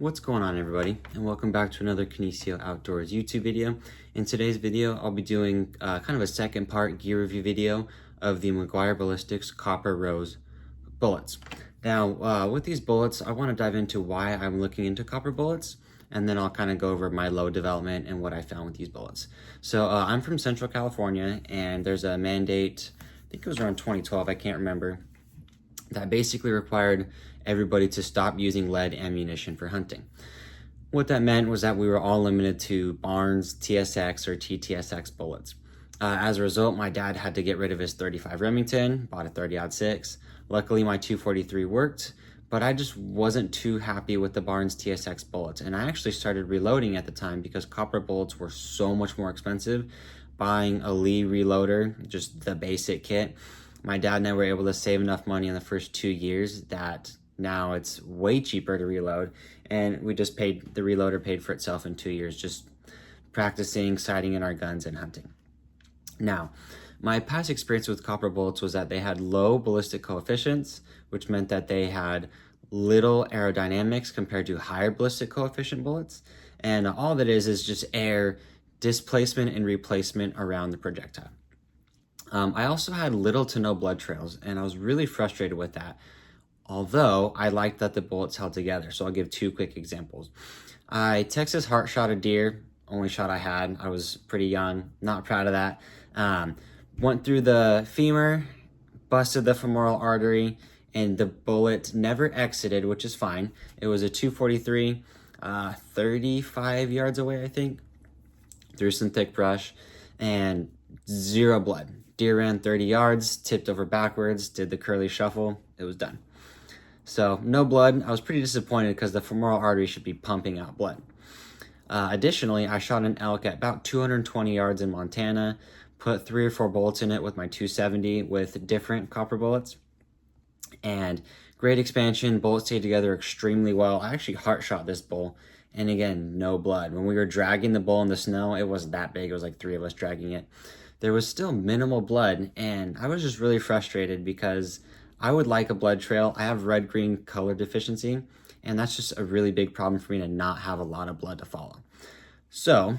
What's going on, everybody, and welcome back to another Kinesio Outdoors YouTube video. In today's video, I'll be doing kind of a second part gear review video of the McGuire Ballistics Copper Rose bullets. Now, with these bullets, I want to dive into why I'm looking into copper bullets, and then I'll kind of go over my load development and what I found with these bullets. So I'm from Central California, and there's a mandate, I think it was around 2012, I can't remember, that basically required everybody to stop using lead ammunition for hunting. What that meant was that we were all limited to Barnes TSX or TTSX bullets. As a result, my dad had to get rid of his .35 Remington, bought a 30-06. Luckily, my 243 worked, but I just wasn't too happy with the Barnes TSX bullets. And I actually started reloading at the time because copper bullets were so much more expensive. Buying a Lee reloader, just the basic kit, my dad and I were able to save enough money in the first 2 years that now it's way cheaper to reload, and we just paid, the reloader paid for itself in 2 years, just practicing sighting in our guns and hunting. Now, my past experience with copper bullets was that they had low ballistic coefficients, which meant that they had little aerodynamics compared to higher ballistic coefficient bullets, and all that is just air displacement and replacement around the projectile. I also had little to no blood trails, and I was really frustrated with that. Although I liked that the bullets held together, so I'll give two quick examples. I Texas heart shot a deer, only shot I had. I was pretty young, not proud of that. Went through the femur, busted the femoral artery, and the bullet never exited, which is fine. It was a 243, 35 yards away, I think, through some thick brush, and zero blood. Deer ran 30 yards, tipped over backwards, did the curly shuffle, it was done. So no blood. I was pretty disappointed because the femoral artery should be pumping out blood. Additionally, I shot an elk at about 220 yards in Montana, put 3 or 4 bullets in it with my 270 with different copper bullets, and great expansion. Bullets stayed together extremely well. I actually heart shot this bull, and again, no blood. When we were dragging the bull in the snow, it wasn't that big. It was like 3 of us dragging it. There was still minimal blood, and I was just really frustrated because I would like a blood trail. I have red-green color deficiency, and that's just a really big problem for me to not have a lot of blood to follow. So,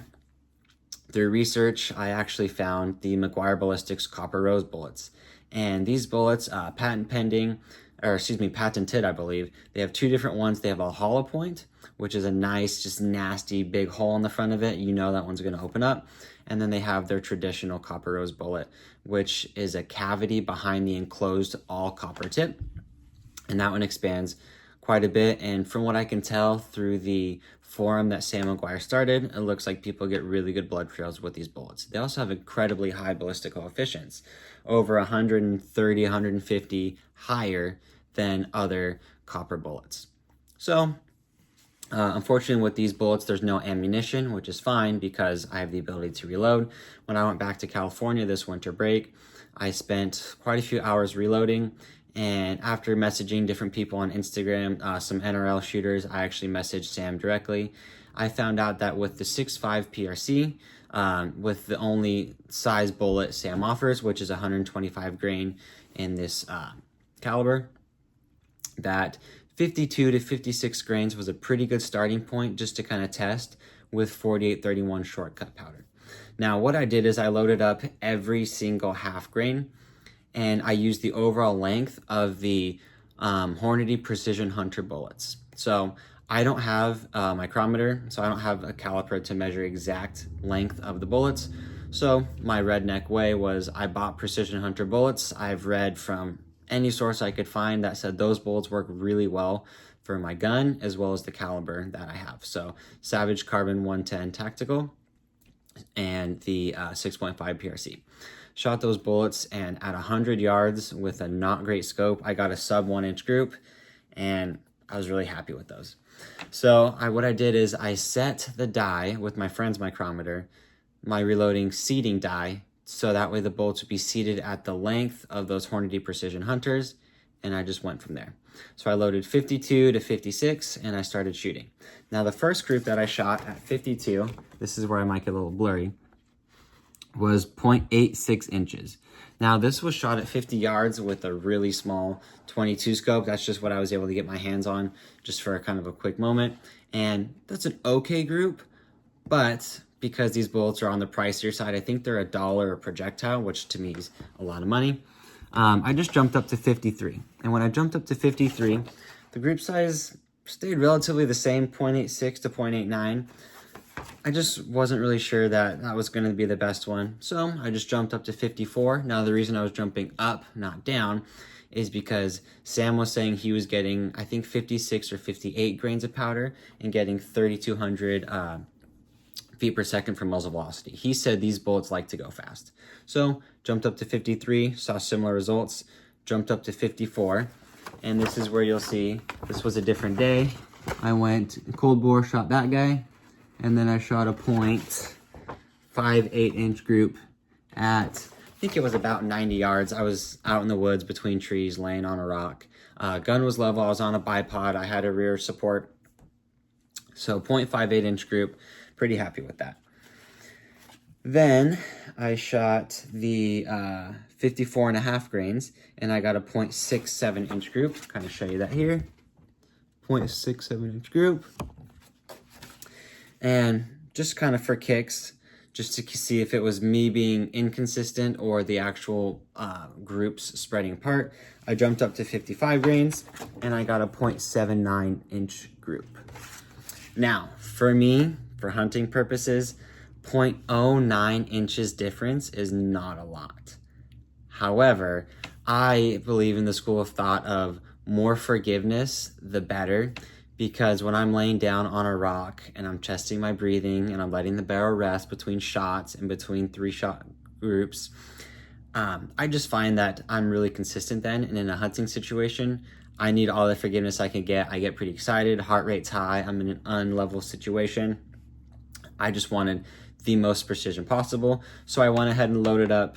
through research, I actually found the McGuire Ballistics Copper Rose bullets. And these bullets, patented, I believe. They have 2 different ones. They have a hollow point, which is a nice, just nasty, big hole in the front of it. You know that one's going to open up. And then they have their traditional copper rose bullet, which is a cavity behind the enclosed all copper tip. And that one expands quite a bit. And from what I can tell through the forum that Sam McGuire started, it looks like people get really good blood trails with these bullets. They also have incredibly high ballistic coefficients, over 130, 150 higher than other copper bullets. So, unfortunately with these bullets, there's no ammunition, which is fine because I have the ability to reload. When I went back to California this winter break, I spent quite a few hours reloading, and after messaging different people on Instagram, some NRL shooters, I actually messaged Sam directly. I found out that with the 6.5 PRC, with the only size bullet Sam offers, which is 125 grain in this caliber, that 52 to 56 grains was a pretty good starting point just to kind of test with 4831 shortcut powder. Now, what I did is I loaded up every single half grain, and I used the overall length of the Hornady Precision Hunter bullets. So I don't have a micrometer, so I don't have a caliper to measure exact length of the bullets. So my redneck way was I bought Precision Hunter bullets. I've read from any source I could find that said those bullets work really well for my gun as well as the caliber that I have. So Savage Carbon 110 Tactical and the 6.5 PRC. Shot those bullets, and at 100 yards with a not great scope, I got a sub 1 inch group, and I was really happy with those. So what I did is I set the die with my friend's micrometer, my reloading seating die, so that way the bullets would be seated at the length of those Hornady Precision Hunters, and I just went from there. So I loaded 52 to 56, and I started shooting. Now the first group that I shot at 52, this is where I might get a little blurry, was 0.86 inches. Now this was shot at 50 yards with a really small 22 scope. That's just what I was able to get my hands on just for a kind of a quick moment. And that's an okay group, but because these bullets are on the pricier side, I think they're $1 a projectile, which to me is a lot of money. I just jumped up to 53. And when I jumped up to 53, the group size stayed relatively the same, 0.86 to 0.89. I just wasn't really sure that that was going to be the best one. So I just jumped up to 54. Now the reason I was jumping up, not down, is because Sam was saying he was getting, I think 56 or 58 grains of powder and getting 3,200 feet per second for muzzle velocity. He said these bullets like to go fast. So jumped up to 53, saw similar results, jumped up to 54. And this is where you'll see, this was a different day. I went cold bore, shot that guy. And then I shot a 0.58 inch group at, I think it was about 90 yards. I was out in the woods between trees, laying on a rock. Gun was level, I was on a bipod, I had a rear support. So 0.58 inch group, pretty happy with that. Then I shot the 54.5 grains and I got a 0.67 inch group. Kind of show you that here. 0.67 inch group. And just kind of for kicks, just to see if it was me being inconsistent or the actual groups spreading apart, I jumped up to 55 grains and I got a 0.79 inch group. Now, for me, for hunting purposes, 0.09 inches difference is not a lot. However, I believe in the school of thought of more forgiveness, the better. Because when I'm laying down on a rock and I'm testing my breathing and I'm letting the barrel rest between shots and between 3-shot groups, I just find that I'm really consistent then. And in a hunting situation, I need all the forgiveness I can get. I get pretty excited, heart rate's high, I'm in an unlevel situation. I just wanted the most precision possible. So I went ahead and loaded up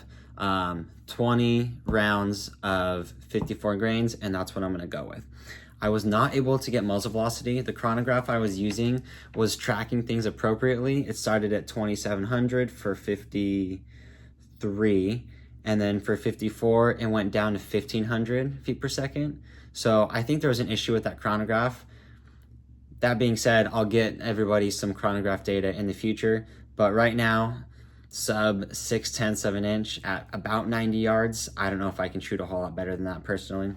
20 rounds of 54 grains, and that's what I'm gonna go with. I was not able to get muzzle velocity. The chronograph I was using was tracking things appropriately. It started at 2,700 for 53, and then for 54, it went down to 1,500 feet per second. So I think there was an issue with that chronograph. That being said, I'll get everybody some chronograph data in the future, but right now, sub 6/10 of an inch at about 90 yards. I don't know if I can shoot a whole lot better than that personally.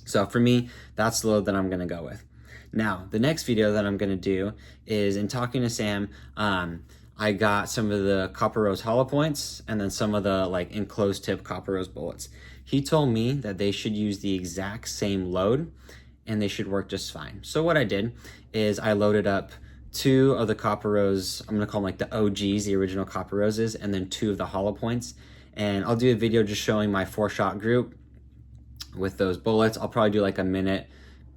So for me, that's the load that I'm gonna go with. Now, the next video that I'm gonna do is, in talking to Sam, I got some of the Copper Rose hollow points and then some of the like enclosed tip Copper Rose bullets. He told me that they should use the exact same load and they should work just fine. So what I did is I loaded up 2 of the Copper Rose, I'm gonna call them like the OGs, the original Copper Roses, and then 2 of the hollow points. And I'll do a video just showing my 4-shot group with those bullets. I'll probably do like a minute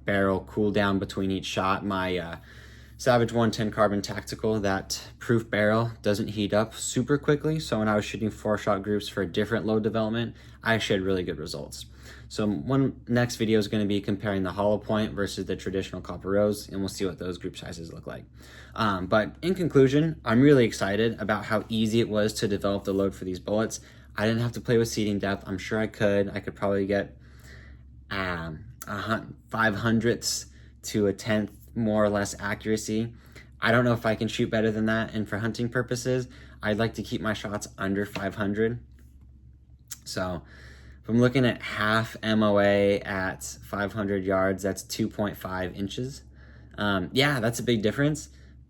barrel cool down between each shot. My Savage 110 Carbon Tactical, that proof barrel doesn't heat up super quickly. So when I was shooting 4-shot groups for a different load development, I showed really good results. So one next video is going to be comparing the hollow point versus the traditional Copper Rose, and we'll see what those group sizes look like. But in conclusion, I'm really excited about how easy it was to develop the load for these bullets. I didn't have to play with seating depth. I'm sure I could probably get 5/100ths to a 10th more or less accuracy. I don't know if I can shoot better than that, and for hunting purposes, I'd like to keep my shots under 500. So if I'm looking at half MOA at 500 yards, that's 2.5 inches. Yeah, that's a big difference,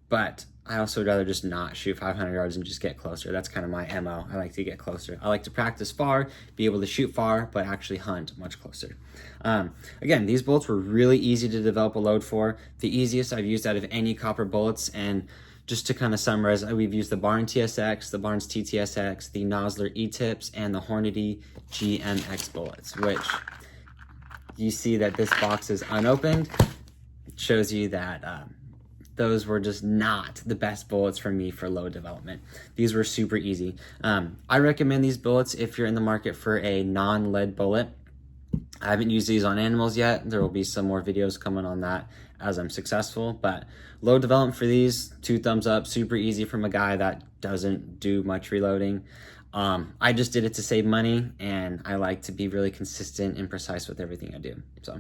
but I also would rather just not shoot 500 yards and just get closer. That's kind of my MO. I like to get closer. I like to practice far, be able to shoot far, but actually hunt much closer. Again, these bullets were really easy to develop a load for. The easiest I've used out of any copper bullets, and just to kind of summarize, we've used the Barn TSX, the Barnes TTSX, the Nosler E-tips, and the Hornady GMX bullets, which you see that this box is unopened. It shows you that those were just not the best bullets for me for load development. These were super easy. I recommend these bullets if you're in the market for a non-lead bullet. I haven't used these on animals yet. There will be some more videos coming on that as I'm successful. But load development for these, 2 thumbs up, super easy from a guy that doesn't do much reloading. I just did it to save money, and I like to be really consistent and precise with everything I do. So I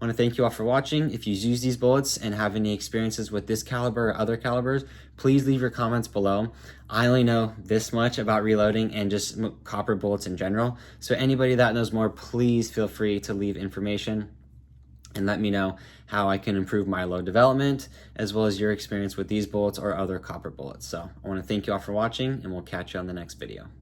want to thank you all for watching. If you use these bullets and have any experiences with this caliber or other calibers, please leave your comments below. I only know this much about reloading and just copper bullets in general. So anybody that knows more, please feel free to leave information and let me know how I can improve my load development, as well as your experience with these bullets or other copper bullets. So I want to thank you all for watching, and we'll catch you on the next video.